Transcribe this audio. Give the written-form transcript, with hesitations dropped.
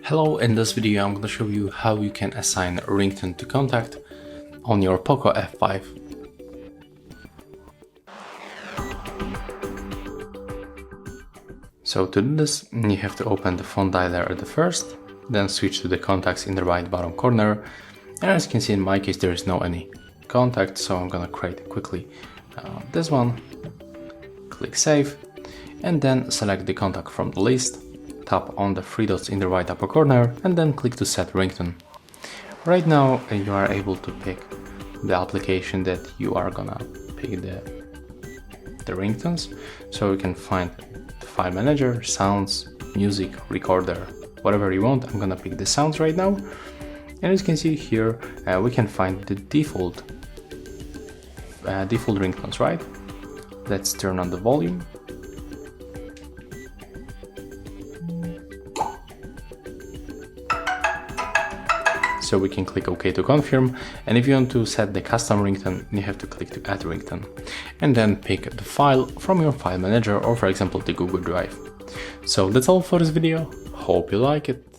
Hello, in this video I'm going to show you how you can assign a ringtone to contact on your POCO F5. So to do this, you have to open the phone dialer at the first, then switch to the contacts in the right bottom corner. And as you can see, in my case there is no any contact, so I'm going to create quickly this one, click save, and then select the contact from the list. Tap on the three dots in the right upper corner and then click to set ringtone. Right now you are able to pick the application that you are gonna pick the ringtones. So you can find the file manager, sounds, music, recorder, whatever you want. I'm gonna pick the sounds right now. And as you can see here, we can find the default ringtones, right? Let's turn on the volume. So we can click OK to confirm, and if you want to set the custom ringtone, you have to click to add ringtone and then pick the file from your file manager or, for example, the Google Drive. So that's all for this video. Hope you like it.